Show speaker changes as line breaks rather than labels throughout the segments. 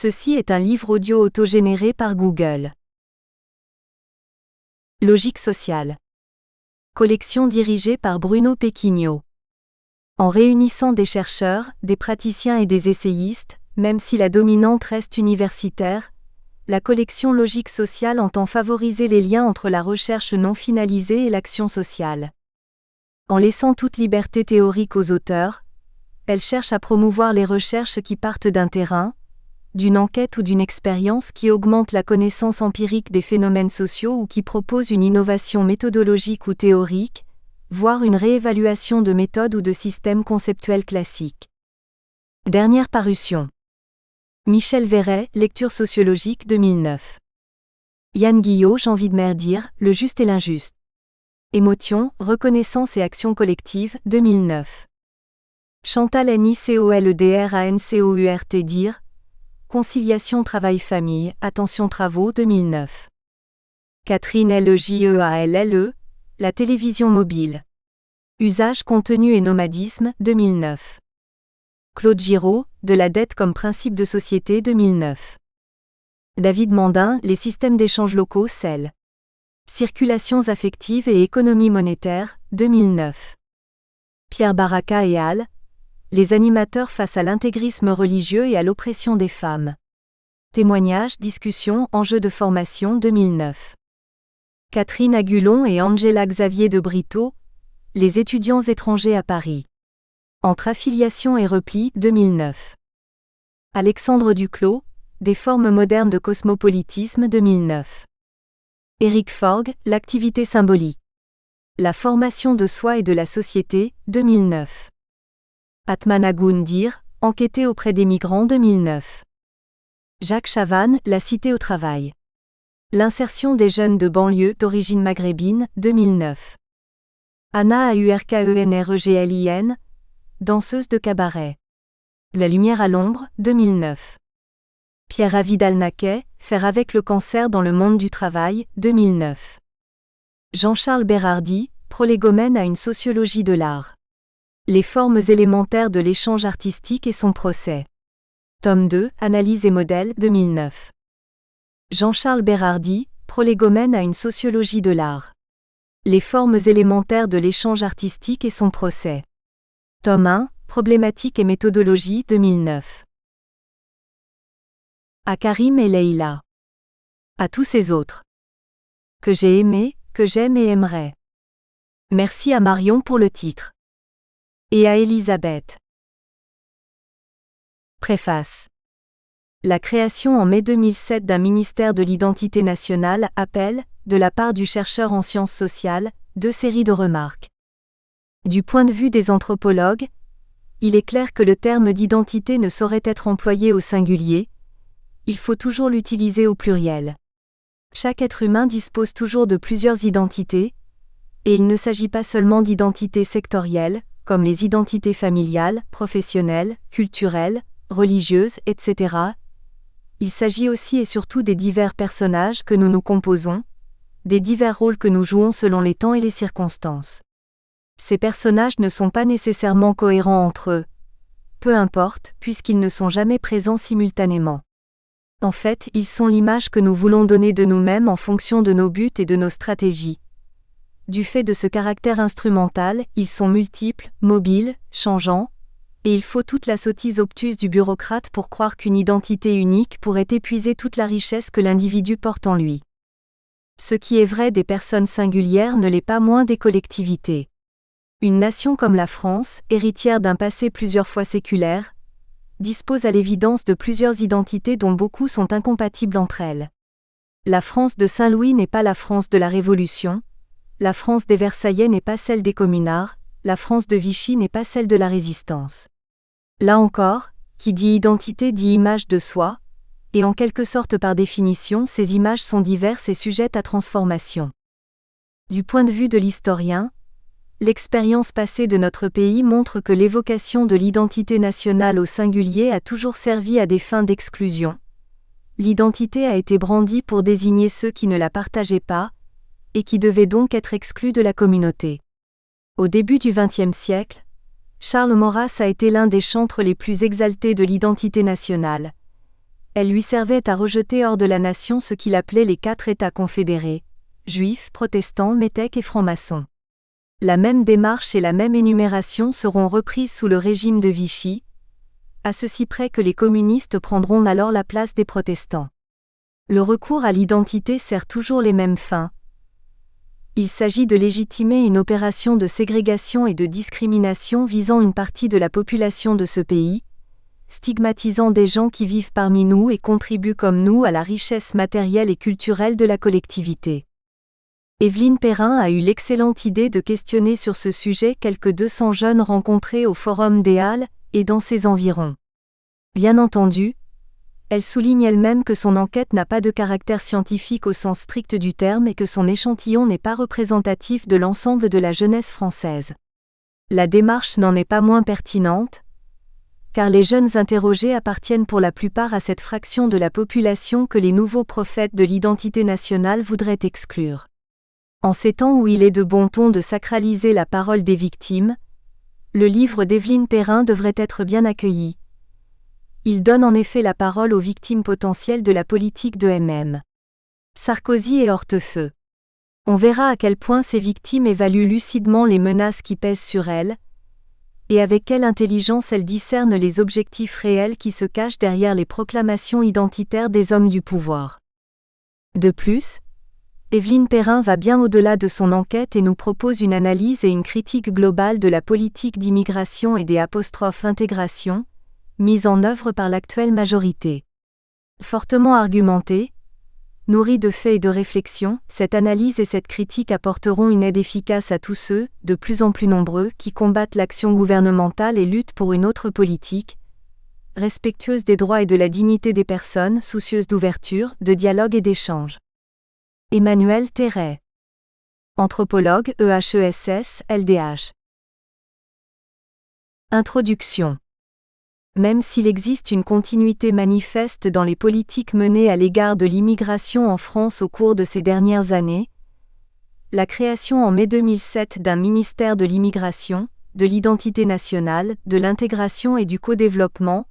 Ceci est un livre audio autogénéré par Google. Logique sociale. Collection dirigée par Bruno Pequigno. En réunissant des chercheurs, des praticiens et des essayistes, même si la dominante reste universitaire, la collection Logique sociale entend favoriser les liens entre la recherche non finalisée et l'action sociale. En laissant toute liberté théorique aux auteurs, elle cherche à promouvoir les recherches qui partent d'un terrain, d'une enquête ou d'une expérience qui augmente la connaissance empirique des phénomènes sociaux ou qui propose une innovation méthodologique ou théorique, voire une réévaluation de méthodes ou de systèmes conceptuels classiques. Dernière parution. Michel Verret, Lecture sociologique 2009. Yann Guillot, J'envie de merdir, Le juste et l'injuste. Émotion, reconnaissance et action collective 2009. Chantal Nicoledrancourt dire, Conciliation travail-famille, attention travaux 2009. Catherine Lejealle, La télévision mobile. Usage, contenu et nomadisme 2009. Claude Giraud, De la dette comme principe de société 2009. David Mandin, Les systèmes d'échange locaux CEL. Circulations affectives et économie monétaire 2009. Pierre Baraka et al. Les animateurs face à l'intégrisme religieux et à l'oppression des femmes. Témoignages, discussions, enjeux de formation 2009. Catherine Agulon et Angela Xavier de Brito, Les étudiants étrangers à Paris. Entre affiliation et repli 2009. Alexandre Duclos, Des formes modernes de cosmopolitisme 2009. Éric Forgues, L'activité symbolique. La formation de soi et de la société 2009. Atman Dir, Enquêter auprès des migrants 2009. Jacques Chavannes, La cité au travail. L'insertion des jeunes de banlieue d'origine maghrébine 2009. Anna Aurkenreglin, Danseuse de cabaret. La lumière à l'ombre 2009. Pierre Avidal-Naquet, Faire avec le cancer dans le monde du travail 2009. Jean-Charles Bérardi, Prolégomène à une sociologie de l'art. Les formes élémentaires de l'échange artistique et son procès. Tome 2, Analyse et modèle 2009. Jean-Charles Bérardi, Prolégomène à une sociologie de l'art. Les formes élémentaires de l'échange artistique et son procès. Tome 1, Problématique et méthodologie 2009. À Karim et Leïla. À tous ces autres. Que j'ai aimé, que j'aime et aimerai. Merci à Marion pour le titre. Et à Elisabeth. Préface. La création en mai 2007 d'un ministère de l'identité nationale appelle, de la part du chercheur en sciences sociales, deux séries de remarques. Du point de vue des anthropologues, il est clair que le terme d'identité ne saurait être employé au singulier, il faut toujours l'utiliser au pluriel. Chaque être humain dispose toujours de plusieurs identités, et il ne s'agit pas seulement d'identités sectorielles, comme les identités familiales, professionnelles, culturelles, religieuses, etc. Il s'agit aussi et surtout des divers personnages que nous nous composons, des divers rôles que nous jouons selon les temps et les circonstances. Ces personnages ne sont pas nécessairement cohérents entre eux. Peu importe, puisqu'ils ne sont jamais présents simultanément. En fait, ils sont l'image que nous voulons donner de nous-mêmes en fonction de nos buts et de nos stratégies. Du fait de ce caractère instrumental, ils sont multiples, mobiles, changeants, et il faut toute la sottise obtuse du bureaucrate pour croire qu'une identité unique pourrait épuiser toute la richesse que l'individu porte en lui. Ce qui est vrai des personnes singulières ne l'est pas moins des collectivités. Une nation comme la France, héritière d'un passé plusieurs fois séculaire, dispose à l'évidence de plusieurs identités dont beaucoup sont incompatibles entre elles. La France de Saint-Louis n'est pas la France de la Révolution, la France des Versaillais n'est pas celle des communards, la France de Vichy n'est pas celle de la Résistance. Là encore, qui dit identité dit image de soi, et en quelque sorte par définition ces images sont diverses et sujettes à transformation. Du point de vue de l'historien, l'expérience passée de notre pays montre que l'évocation de l'identité nationale au singulier a toujours servi à des fins d'exclusion. L'identité a été brandie pour désigner ceux qui ne la partageaient pas, et qui devaient donc être exclus de la communauté. Au début du XXe siècle, Charles Maurras a été l'un des chantres les plus exaltés de l'identité nationale, Elle lui servait à rejeter hors de la nation ce qu'il appelait les 4 États confédérés, juifs, protestants, métèques et francs-maçons. La même démarche et la même énumération seront reprises sous le régime de Vichy, à ceci près que les communistes prendront alors la place des protestants. Le recours à l'identité sert toujours les mêmes fins. Il s'agit de légitimer une opération de ségrégation et de discrimination visant une partie de la population de ce pays, stigmatisant des gens qui vivent parmi nous et contribuent comme nous à la richesse matérielle et culturelle de la collectivité. Évelyne Perrin a eu l'excellente idée de questionner sur ce sujet quelques 200 jeunes rencontrés au Forum des Halles et dans ses environs. Bien entendu, elle souligne elle-même que son enquête n'a pas de caractère scientifique au sens strict du terme et que son échantillon n'est pas représentatif de l'ensemble de la jeunesse française. La démarche n'en est pas moins pertinente, car les jeunes interrogés appartiennent pour la plupart à cette fraction de la population que les nouveaux prophètes de l'identité nationale voudraient exclure. En ces temps où il est de bon ton de sacraliser la parole des victimes, le livre d'Évelyne Perrin devrait être bien accueilli. Il donne en effet la parole aux victimes potentielles de la politique de MM. Sarkozy et Hortefeux. On verra à quel point ces victimes évaluent lucidement les menaces qui pèsent sur elles, et avec quelle intelligence elles discernent les objectifs réels qui se cachent derrière les proclamations identitaires des hommes du pouvoir. De plus, Évelyne Perrin va bien au-delà de son enquête et nous propose une analyse et une critique globale de la politique d'immigration et des ''intégration, mise en œuvre par l'actuelle majorité. Fortement argumentée, nourrie de faits et de réflexions, cette analyse et cette critique apporteront une aide efficace à tous ceux, de plus en plus nombreux, qui combattent l'action gouvernementale et luttent pour une autre politique, respectueuse des droits et de la dignité des personnes, soucieuse d'ouverture, de dialogue et d'échange. Emmanuel Terray. Anthropologue, EHESS, LDH. Introduction. Même s'il existe une continuité manifeste dans les politiques menées à l'égard de l'immigration en France au cours de ces dernières années, la création en mai 2007 d'un ministère de l'immigration, de l'identité nationale, de l'intégration et du co-développement,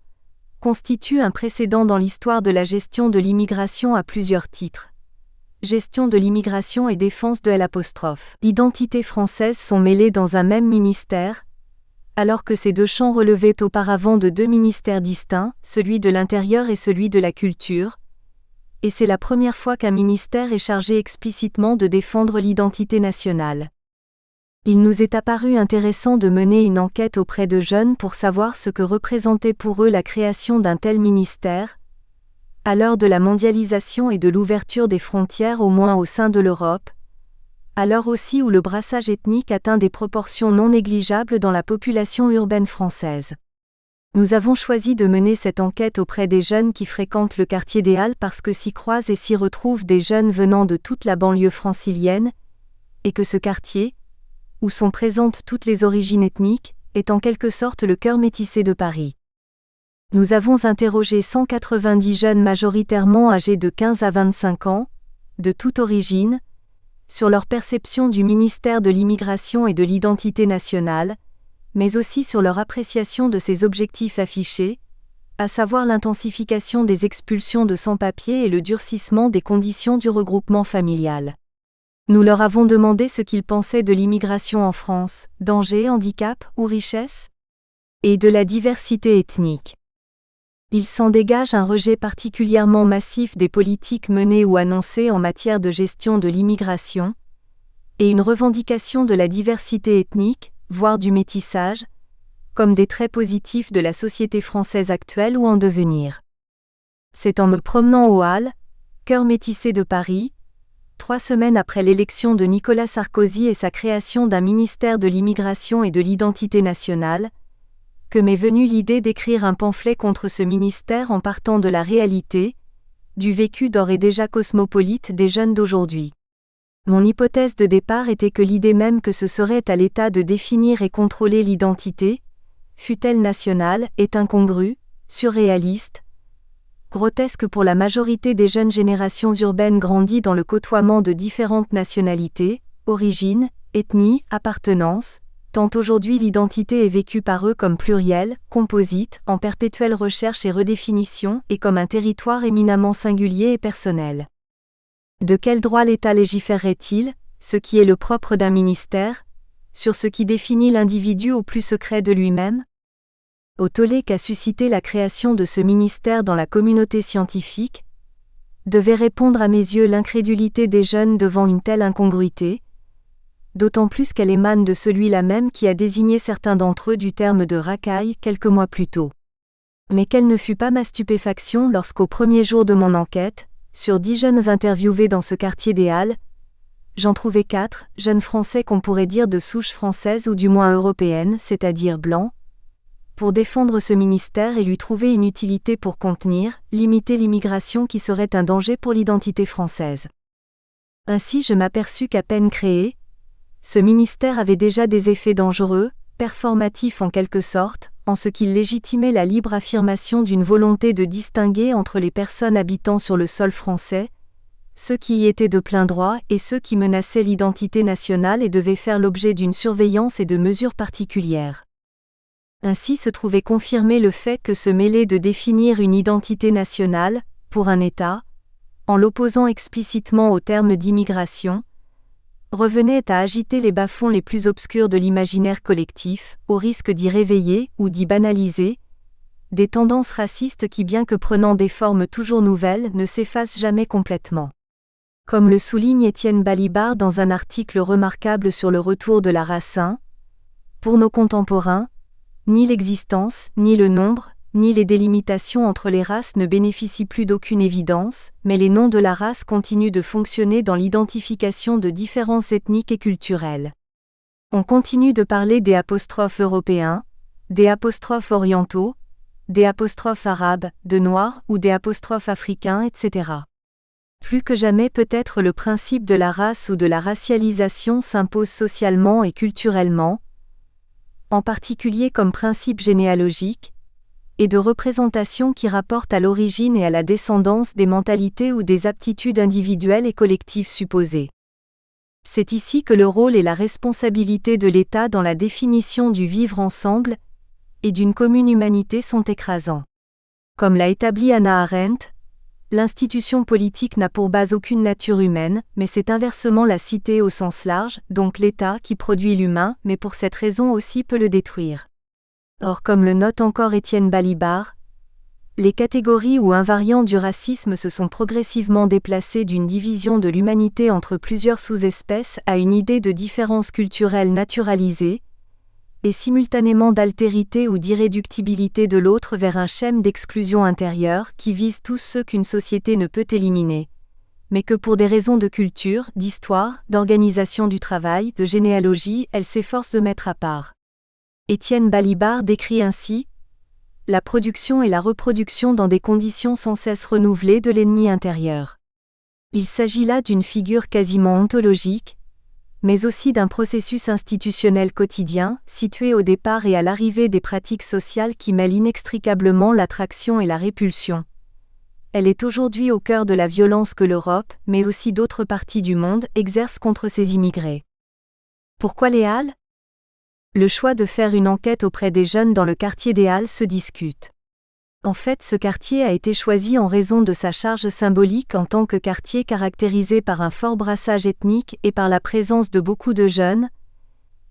constitue un précédent dans l'histoire de la gestion de l'immigration à plusieurs titres. Gestion de l'immigration et défense de l'identité française sont mêlés dans un même ministère, alors que ces deux champs relevaient auparavant de 2 ministères distincts, celui de l'Intérieur et celui de la Culture, et c'est la première fois qu'un ministère est chargé explicitement de défendre l'identité nationale. Il nous est apparu intéressant de mener une enquête auprès de jeunes pour savoir ce que représentait pour eux la création d'un tel ministère, à l'heure de la mondialisation et de l'ouverture des frontières au moins au sein de l'Europe, à l'heure aussi où le brassage ethnique atteint des proportions non négligeables dans la population urbaine française. Nous avons choisi de mener cette enquête auprès des jeunes qui fréquentent le quartier des Halles parce que s'y croisent et s'y retrouvent des jeunes venant de toute la banlieue francilienne, et que ce quartier, où sont présentes toutes les origines ethniques, est en quelque sorte le cœur métissé de Paris. Nous avons interrogé 190 jeunes majoritairement âgés de 15 à 25 ans, de toute origine, sur leur perception du ministère de l'immigration et de l'identité nationale, mais aussi sur leur appréciation de ses objectifs affichés, à savoir l'intensification des expulsions de sans-papiers et le durcissement des conditions du regroupement familial. Nous leur avons demandé ce qu'ils pensaient de l'immigration en France, danger, handicap ou richesse, et de la diversité ethnique. Il s'en dégage un rejet particulièrement massif des politiques menées ou annoncées en matière de gestion de l'immigration, et une revendication de la diversité ethnique, voire du métissage, comme des traits positifs de la société française actuelle ou en devenir. C'est en me promenant aux Halles, cœur métissé de Paris, 3 semaines après l'élection de Nicolas Sarkozy et sa création d'un ministère de l'immigration et de l'identité nationale, que m'est venue l'idée d'écrire un pamphlet contre ce ministère en partant de la réalité, du vécu d'ores et déjà cosmopolite des jeunes d'aujourd'hui. Mon hypothèse de départ était que l'idée même que ce serait à l'État de définir et contrôler l'identité, fût-elle nationale, est incongrue, surréaliste, grotesque pour la majorité des jeunes générations urbaines grandies dans le côtoiement de différentes nationalités, origines, ethnies, appartenances, tant aujourd'hui l'identité est vécue par eux comme plurielle, composite, en perpétuelle recherche et redéfinition, et comme un territoire éminemment singulier et personnel. De quel droit l'État légiférerait-il, ce qui est le propre d'un ministère, sur ce qui définit l'individu au plus secret de lui-même? Au tollé qu'a suscité la création de ce ministère dans la communauté scientifique, devait répondre à mes yeux l'incrédulité des jeunes devant une telle incongruité, d'autant plus qu'elle émane de celui-là même qui a désigné certains d'entre eux du terme de racaille quelques mois plus tôt. Mais quelle ne fut pas ma stupéfaction lorsqu'au premier jour de mon enquête, sur 10 jeunes interviewés dans ce quartier des Halles, j'en trouvai 4, jeunes Français qu'on pourrait dire de souche française ou du moins européenne, c'est-à-dire blancs, pour défendre ce ministère et lui trouver une utilité pour contenir, limiter l'immigration qui serait un danger pour l'identité française. Ainsi je m'aperçus qu'à peine créé, ce ministère avait déjà des effets dangereux, performatifs en quelque sorte, en ce qu'il légitimait la libre affirmation d'une volonté de distinguer entre les personnes habitant sur le sol français, ceux qui y étaient de plein droit et ceux qui menaçaient l'identité nationale et devaient faire l'objet d'une surveillance et de mesures particulières. Ainsi se trouvait confirmé le fait que se mêler de définir une identité nationale, pour un État, en l'opposant explicitement au terme d'immigration, revenait à agiter les bas-fonds les plus obscurs de l'imaginaire collectif, au risque d'y réveiller ou d'y banaliser des tendances racistes qui, bien que prenant des formes toujours nouvelles, ne s'effacent jamais complètement. Comme le souligne Étienne Balibar dans un article remarquable sur le retour de la race, pour nos contemporains, ni l'existence, ni le nombre, ni les délimitations entre les races ne bénéficient plus d'aucune évidence, mais les noms de la race continuent de fonctionner dans l'identification de différences ethniques et culturelles. On continue de parler des apostrophes européens, des apostrophes orientaux, des apostrophes arabes, de noirs ou des apostrophes africains, etc. Plus que jamais peut-être le principe de la race ou de la racialisation s'impose socialement et culturellement, en particulier comme principe généalogique, et de représentation qui rapporte à l'origine et à la descendance des mentalités ou des aptitudes individuelles et collectives supposées. C'est ici que le rôle et la responsabilité de l'État dans la définition du vivre ensemble et d'une commune humanité sont écrasants. Comme l'a établi Hannah Arendt, l'institution politique n'a pour base aucune nature humaine, mais c'est inversement la cité au sens large, donc l'État qui produit l'humain, mais pour cette raison aussi peut le détruire. Or, comme le note encore Étienne Balibar, les catégories ou invariants du racisme se sont progressivement déplacées d'une division de l'humanité entre plusieurs sous-espèces à une idée de différence culturelle naturalisée, et simultanément d'altérité ou d'irréductibilité de l'autre vers un schème d'exclusion intérieure qui vise tous ceux qu'une société ne peut éliminer, mais que pour des raisons de culture, d'histoire, d'organisation du travail, de généalogie, elle s'efforce de mettre à part. Étienne Balibar décrit ainsi la production et la reproduction dans des conditions sans cesse renouvelées de l'ennemi intérieur. Il s'agit là d'une figure quasiment ontologique, mais aussi d'un processus institutionnel quotidien, situé au départ et à l'arrivée des pratiques sociales qui mêlent inextricablement l'attraction et la répulsion. Elle est aujourd'hui au cœur de la violence que l'Europe, mais aussi d'autres parties du monde, exercent contre ces immigrés. Pourquoi les Halles ? Le choix de faire une enquête auprès des jeunes dans le quartier des Halles se discute. En fait, ce quartier a été choisi en raison de sa charge symbolique en tant que quartier caractérisé par un fort brassage ethnique et par la présence de beaucoup de jeunes,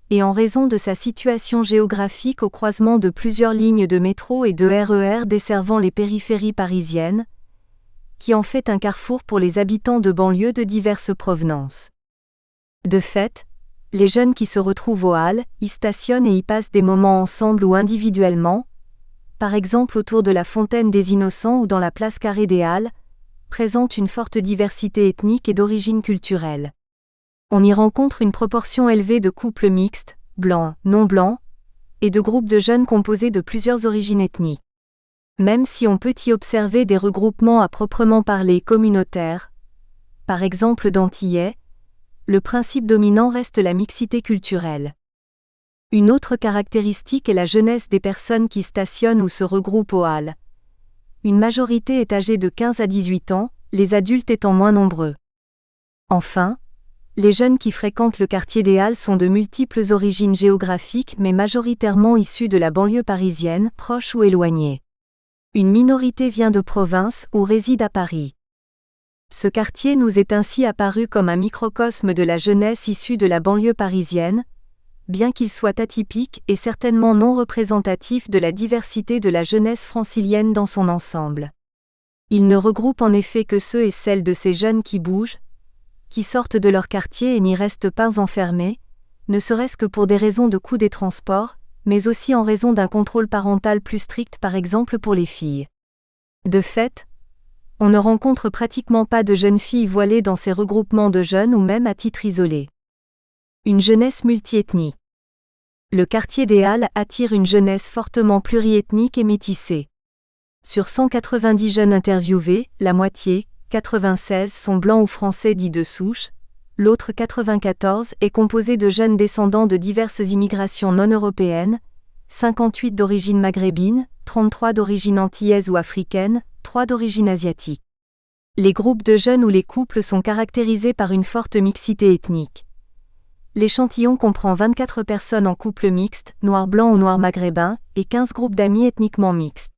et en raison de sa situation géographique au croisement de plusieurs lignes de métro et de RER desservant les périphéries parisiennes, qui en fait un carrefour pour les habitants de banlieues de diverses provenances. De fait, les jeunes qui se retrouvent aux Halles y stationnent et y passent des moments ensemble ou individuellement, par exemple autour de la Fontaine des Innocents ou dans la place Carré des Halles, présentent une forte diversité ethnique et d'origine culturelle. On y rencontre une proportion élevée de couples mixtes, blancs, non blancs, et de groupes de jeunes composés de plusieurs origines ethniques. Même si on peut y observer des regroupements à proprement parler communautaires, par exemple d'Antillais, le principe dominant reste la mixité culturelle. Une autre caractéristique est la jeunesse des personnes qui stationnent ou se regroupent aux Halles. Une majorité est âgée de 15 à 18 ans, les adultes étant moins nombreux. Enfin, Les jeunes qui fréquentent le quartier des Halles sont de multiples origines géographiques mais majoritairement issus de la banlieue parisienne, proche ou éloignée. Une minorité vient de province ou réside à Paris. Ce quartier nous est ainsi apparu comme un microcosme de la jeunesse issue de la banlieue parisienne, bien qu'il soit atypique et certainement non représentatif de la diversité de la jeunesse francilienne dans son ensemble. Il ne regroupe en effet que ceux et celles de ces jeunes qui bougent, qui sortent de leur quartier et n'y restent pas enfermés, ne serait-ce que pour des raisons de coût des transports, mais aussi en raison d'un contrôle parental plus strict par exemple pour les filles. De fait, on ne rencontre pratiquement pas de jeunes filles voilées dans ces regroupements de jeunes ou même à titre isolé. Une jeunesse multiethnique. Le quartier des Halles attire une jeunesse fortement pluriethnique et métissée. Sur 190 jeunes interviewés, la moitié, 96 sont blancs ou français dits de souche, l'autre 94 est composé de jeunes descendants de diverses immigrations non européennes, 58 d'origine maghrébine, 33 d'origine antillaise ou africaine, 3 d'origine asiatique. Les groupes de jeunes ou les couples sont caractérisés par une forte mixité ethnique. L'échantillon comprend 24 personnes en couple mixte, noir-blanc ou noir-maghrébin, et 15 groupes d'amis ethniquement mixtes.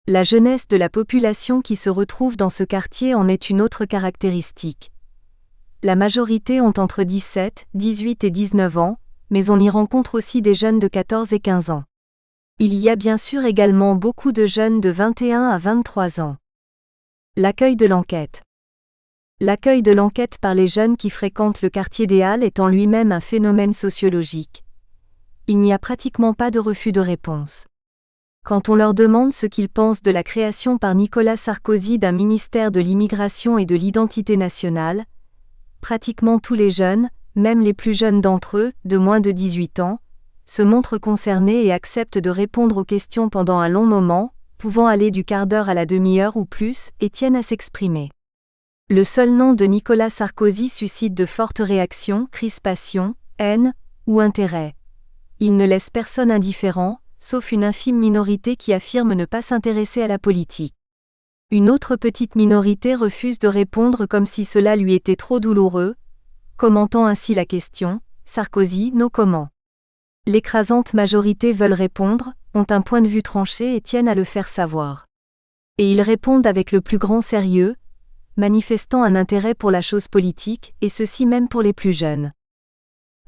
La jeunesse de la population qui se retrouve dans ce quartier en est une autre caractéristique. La majorité ont entre 17, 18 et 19 ans, mais on y rencontre aussi des jeunes de 14 et 15 ans. Il y a bien sûr également beaucoup de jeunes de 21 à 23 ans. L'accueil de l'enquête. L'accueil de l'enquête par les jeunes qui fréquentent le quartier des Halles est en lui-même un phénomène sociologique. Il n'y a pratiquement pas de refus de réponse. Quand on leur demande ce qu'ils pensent de la création par Nicolas Sarkozy d'un ministère de l'immigration et de l'identité nationale, pratiquement tous les jeunes, même les plus jeunes d'entre eux, de moins de 18 ans, se montrent concernés et acceptent de répondre aux questions pendant un long moment, pouvant aller du quart d'heure à la demi-heure ou plus, et tiennent à s'exprimer. Le seul nom de Nicolas Sarkozy suscite de fortes réactions, crispations, haine ou intérêt. Il ne laisse personne indifférent, sauf une infime minorité qui affirme ne pas s'intéresser à la politique. Une autre petite minorité refuse de répondre comme si cela lui était trop douloureux, commentant ainsi la question « Sarkozy, no comment ». L'écrasante majorité veulent répondre, ont un point de vue tranché et tiennent à le faire savoir. Et ils répondent avec le plus grand sérieux, manifestant un intérêt pour la chose politique, et ceci même pour les plus jeunes.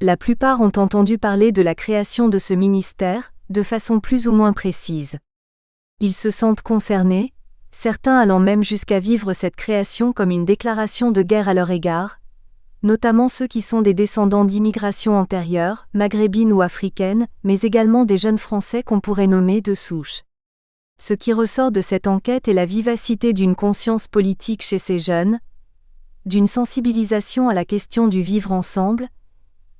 La plupart ont entendu parler de la création de ce ministère, de façon plus ou moins précise. Ils se sentent concernés, certains allant même jusqu'à vivre cette création comme une déclaration de guerre à leur égard, notamment ceux qui sont des descendants d'immigration antérieure, maghrébine ou africaine, mais également des jeunes Français qu'on pourrait nommer de souche. Ce qui ressort de cette enquête est la vivacité d'une conscience politique chez ces jeunes, d'une sensibilisation à la question du vivre ensemble,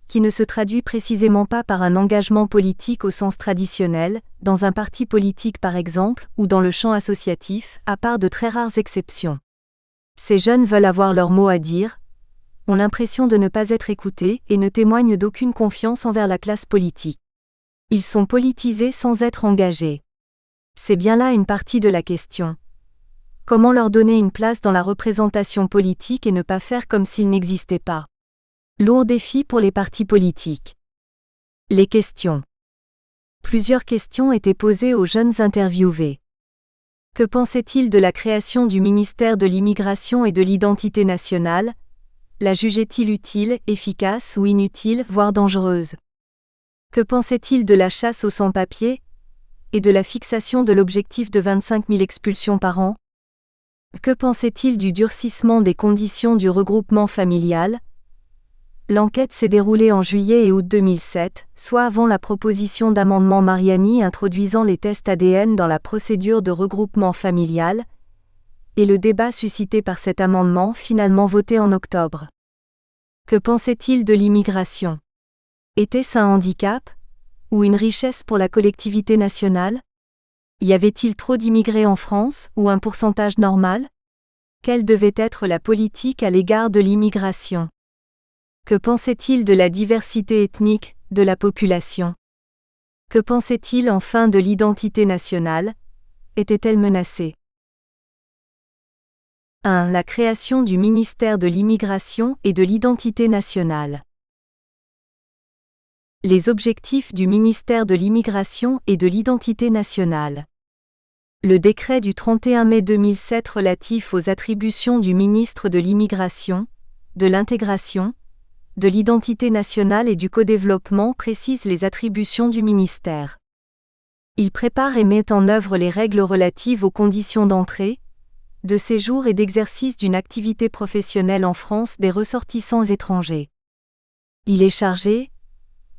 qui ne se traduit précisément pas par un engagement politique au sens traditionnel, dans un parti politique par exemple, ou dans le champ associatif, à part de très rares exceptions. Ces jeunes veulent avoir leur mot à dire, ont l'impression de ne pas être écoutés et ne témoignent d'aucune confiance envers la classe politique. Ils sont politisés sans être engagés. C'est bien là une partie de la question. Comment leur donner une place dans la représentation politique et ne pas faire comme s'ils n'existaient pas ? Lourd défi pour les partis politiques. Les questions. Plusieurs questions étaient posées aux jeunes interviewés. Que pensaient-ils de la création du ministère de l'Immigration et de l'Identité nationale ? La jugeaient-ils utile, efficace ou inutile, voire dangereuse ? Que pensaient-ils de la chasse aux sans-papiers et de la fixation de l'objectif de 25 000 expulsions par an ? Que pensaient-ils du durcissement des conditions du regroupement familial ? L'enquête s'est déroulée en juillet et août 2007, soit avant la proposition d'amendement Mariani introduisant les tests ADN dans la procédure de regroupement familial, et le débat suscité par cet amendement finalement voté en octobre. Que pensait-il de l'immigration ? Était-ce un handicap ? Ou une richesse pour la collectivité nationale ? Y avait-il trop d'immigrés en France, ou un pourcentage normal ? Quelle devait être la politique à l'égard de l'immigration ? Que pensait-il de la diversité ethnique de la population ? Que pensait-il enfin de l'identité nationale ? Était-elle menacée ? 1. La création du ministère de l'Immigration et de l'Identité nationale. Les objectifs du ministère de l'Immigration et de l'Identité nationale. Le décret du 31 mai 2007 relatif aux attributions du ministre de l'Immigration, de l'Intégration, de l'Identité nationale et du codéveloppement précise les attributions du ministère. Il prépare et met en œuvre les règles relatives aux conditions d'entrée, de séjour et d'exercice d'une activité professionnelle en France des ressortissants étrangers. Il est chargé,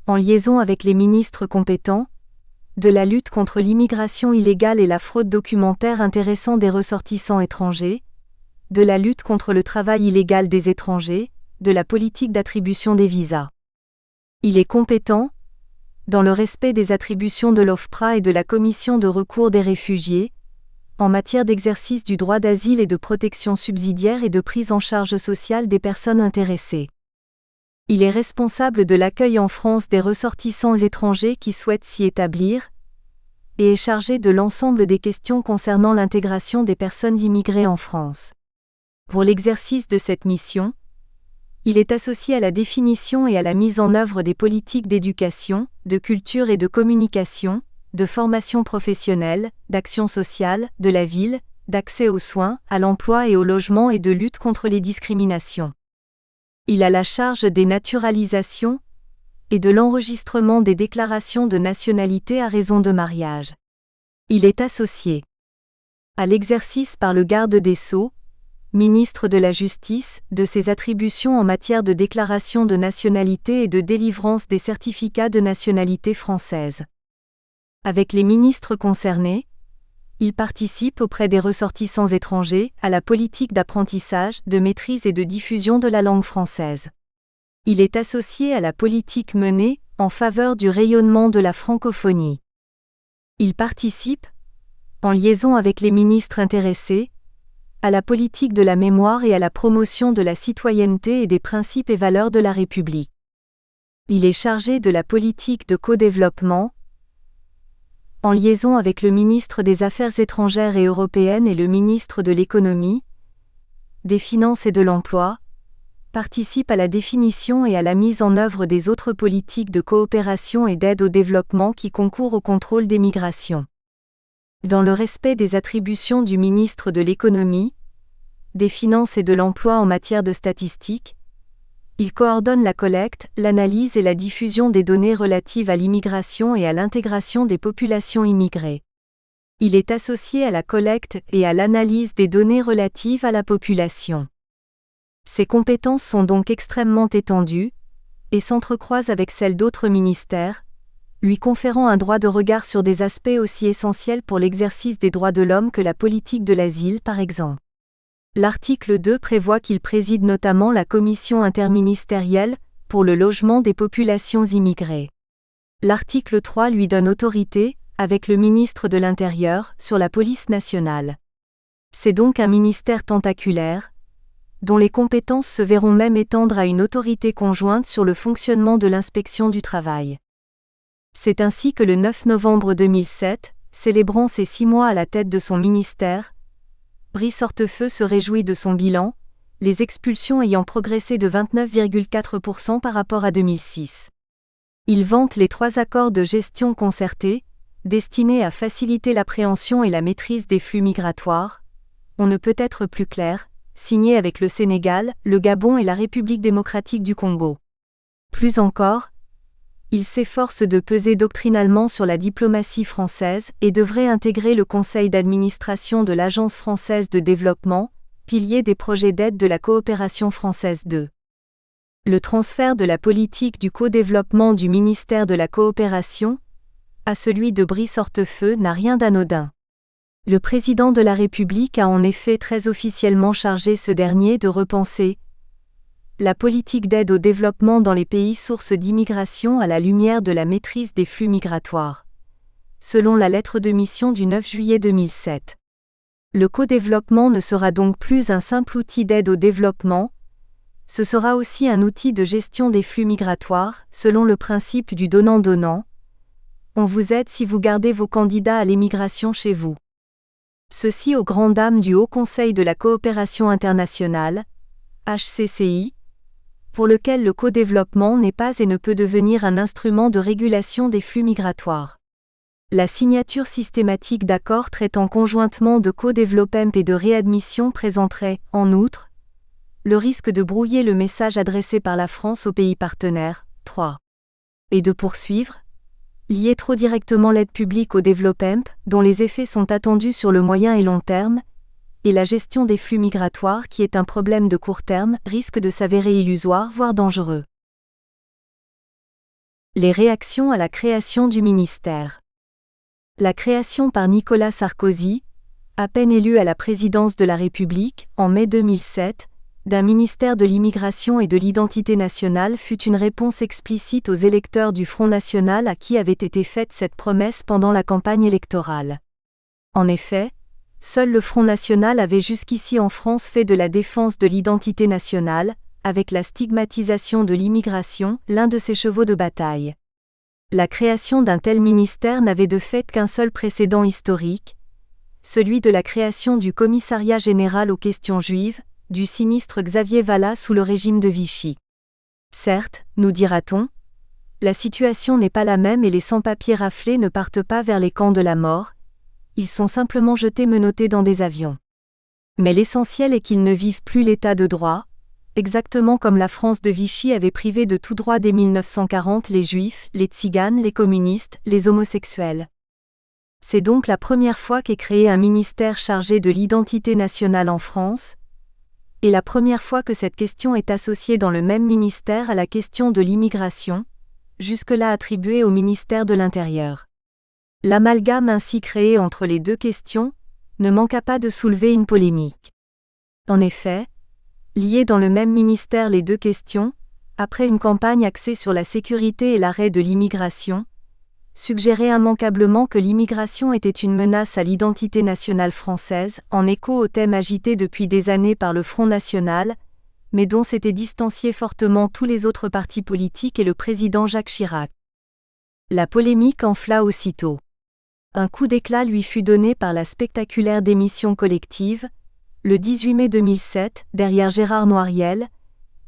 en liaison avec les ministres compétents, de la lutte contre l'immigration illégale et la fraude documentaire intéressant des ressortissants étrangers, de la lutte contre le travail illégal des étrangers, de la politique d'attribution des visas. Il est compétent, dans le respect des attributions de l'OFPRA et de la Commission de recours des réfugiés, en matière d'exercice du droit d'asile et de protection subsidiaire et de prise en charge sociale des personnes intéressées. Il est responsable de l'accueil en France des ressortissants étrangers qui souhaitent s'y établir, et est chargé de l'ensemble des questions concernant l'intégration des personnes immigrées en France. Pour l'exercice de cette mission, il est associé à la définition et à la mise en œuvre des politiques d'éducation, de culture et de communication, de formation professionnelle, d'action sociale, de la ville, d'accès aux soins, à l'emploi et au logement et de lutte contre les discriminations. Il a la charge des naturalisations et de l'enregistrement des déclarations de nationalité à raison de mariage. Il est associé à l'exercice par le garde des Sceaux, ministre de la Justice, de ses attributions en matière de déclaration de nationalité et de délivrance des certificats de nationalité française. Avec les ministres concernés, il participe auprès des ressortissants étrangers à la politique d'apprentissage, de maîtrise et de diffusion de la langue française. Il est associé à la politique menée en faveur du rayonnement de la francophonie. Il participe, en liaison avec les ministres intéressés, à la politique de la mémoire et à la promotion de la citoyenneté et des principes et valeurs de la République. Il est chargé de la politique de codéveloppement, en liaison avec le ministre des Affaires étrangères et européennes et le ministre de l'Économie, des Finances et de l'Emploi, participe à la définition et à la mise en œuvre des autres politiques de coopération et d'aide au développement qui concourent au contrôle des migrations. Dans le respect des attributions du ministre de l'Économie, des Finances et de l'Emploi en matière de statistiques, il coordonne la collecte, l'analyse et la diffusion des données relatives à l'immigration et à l'intégration des populations immigrées. Il est associé à la collecte et à l'analyse des données relatives à la population. Ses compétences sont donc extrêmement étendues, et s'entrecroisent avec celles d'autres ministères, lui conférant un droit de regard sur des aspects aussi essentiels pour l'exercice des droits de l'homme que la politique de l'asile par exemple. L'article 2 prévoit qu'il préside notamment la commission interministérielle pour le logement des populations immigrées. L'article 3 lui donne autorité, avec le ministre de l'Intérieur, sur la police nationale. C'est donc un ministère tentaculaire, dont les compétences se verront même étendre à une autorité conjointe sur le fonctionnement de l'inspection du travail. C'est ainsi que le 9 novembre 2007, célébrant ses 6 mois à la tête de son ministère, Brice Hortefeux se réjouit de son bilan, les expulsions ayant progressé de 29,4% par rapport à 2006. Il vante les 3 accords de gestion concertés, destinés à faciliter l'appréhension et la maîtrise des flux migratoires, on ne peut être plus clair, signés avec le Sénégal, le Gabon et la République démocratique du Congo. Plus encore, il s'efforce de peser doctrinalement sur la diplomatie française et devrait intégrer le conseil d'administration de l'Agence française de développement, pilier des projets d'aide de la coopération française 2. Le transfert de la politique du co-développement du ministère de la Coopération à celui de Brice Hortefeux n'a rien d'anodin. Le président de la République a en effet très officiellement chargé ce dernier de repenser la politique d'aide au développement dans les pays sources d'immigration à la lumière de la maîtrise des flux migratoires, selon la lettre de mission du 9 juillet 2007. Le co-développement ne sera donc plus un simple outil d'aide au développement, ce sera aussi un outil de gestion des flux migratoires, selon le principe du donnant-donnant. On vous aide si vous gardez vos candidats à l'émigration chez vous. Ceci aux grandes dames du Haut Conseil de la coopération internationale, HCCI, pour lequel le codéveloppement n'est pas et ne peut devenir un instrument de régulation des flux migratoires. La signature systématique d'accords traitant conjointement de codéveloppement et de réadmission présenterait, en outre, le risque de brouiller le message adressé par la France aux pays partenaires, 3. Et de poursuivre, lier trop directement l'aide publique au développement, dont les effets sont attendus sur le moyen et long terme, et la gestion des flux migratoires qui est un problème de court terme, risque de s'avérer illusoire voire dangereux. Les réactions à la création du ministère. La création par Nicolas Sarkozy, à peine élu à la présidence de la République, en mai 2007, d'un ministère de l'immigration et de l'identité nationale fut une réponse explicite aux électeurs du Front National à qui avait été faite cette promesse pendant la campagne électorale. En effet, seul le Front National avait jusqu'ici en France fait de la défense de l'identité nationale, avec la stigmatisation de l'immigration, l'un de ses chevaux de bataille. La création d'un tel ministère n'avait de fait qu'un seul précédent historique, celui de la création du Commissariat général aux questions juives, du sinistre Xavier Vallat sous le régime de Vichy. Certes, nous dira-t-on, la situation n'est pas la même et les sans-papiers raflés ne partent pas vers les camps de la mort, ils sont simplement jetés menottés dans des avions. Mais l'essentiel est qu'ils ne vivent plus l'état de droit, exactement comme la France de Vichy avait privé de tout droit dès 1940 les juifs, les tziganes, les communistes, les homosexuels. C'est donc la première fois qu'est créé un ministère chargé de l'identité nationale en France, et la première fois que cette question est associée dans le même ministère à la question de l'immigration, jusque-là attribuée au ministère de l'Intérieur. L'amalgame ainsi créé entre les deux questions ne manqua pas de soulever une polémique. En effet, lier dans le même ministère les deux questions, après une campagne axée sur la sécurité et l'arrêt de l'immigration, suggérait immanquablement que l'immigration était une menace à l'identité nationale française, en écho au thème agité depuis des années par le Front National, mais dont s'étaient distanciés fortement tous les autres partis politiques et le président Jacques Chirac. La polémique enfla aussitôt. Un coup d'éclat lui fut donné par la spectaculaire démission collective, le 18 mai 2007, derrière Gérard Noiriel,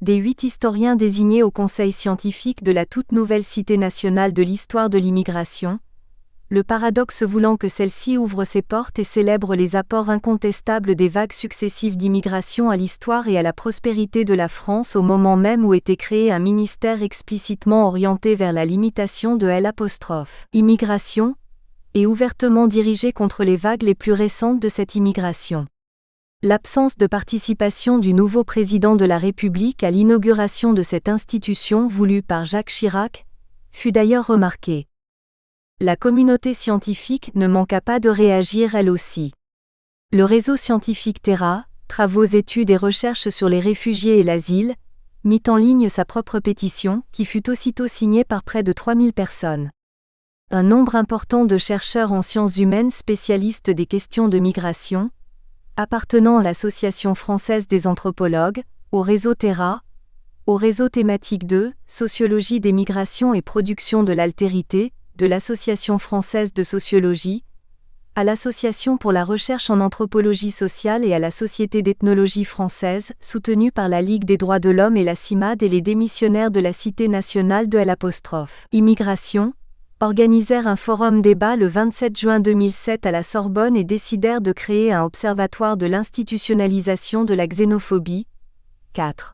des 8 historiens désignés au conseil scientifique de la toute nouvelle Cité nationale de l'histoire de l'immigration, le paradoxe voulant que celle-ci ouvre ses portes et célèbre les apports incontestables des vagues successives d'immigration à l'histoire et à la prospérité de la France au moment même où était créé un ministère explicitement orienté vers la limitation de l'immigration, et ouvertement dirigé contre les vagues les plus récentes de cette immigration. L'absence de participation du nouveau président de la République à l'inauguration de cette institution voulue par Jacques Chirac fut d'ailleurs remarquée. La communauté scientifique ne manqua pas de réagir elle aussi. Le réseau scientifique Terra, Travaux, études et recherches sur les réfugiés et l'asile, mit en ligne sa propre pétition, qui fut aussitôt signée par près de 3000 personnes. Un nombre important de chercheurs en sciences humaines spécialistes des questions de migration, appartenant à l'Association française des anthropologues, au réseau Terra, au réseau thématique 2, Sociologie des migrations et production de l'altérité, de l'Association française de sociologie, à l'Association pour la recherche en anthropologie sociale et à la Société d'ethnologie française, soutenue par la Ligue des droits de l'homme et la CIMAD et les démissionnaires de la Cité nationale de l'immigration, organisèrent un forum débat le 27 juin 2007 à la Sorbonne et décidèrent de créer un observatoire de l'institutionnalisation de la xénophobie. 4.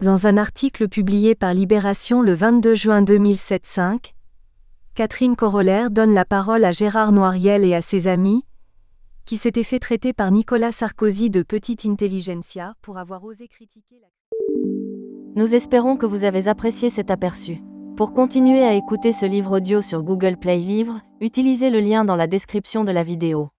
Dans un article publié par Libération le 22 juin 2007, Catherine Corollaire donne la parole à Gérard Noiriel et à ses amis, qui s'étaient fait traiter par Nicolas Sarkozy de petite intelligentsia pour avoir osé critiquer la...
Nous espérons que vous avez apprécié cet aperçu. Pour continuer à écouter ce livre audio sur Google Play Livres, utilisez le lien dans la description de la vidéo.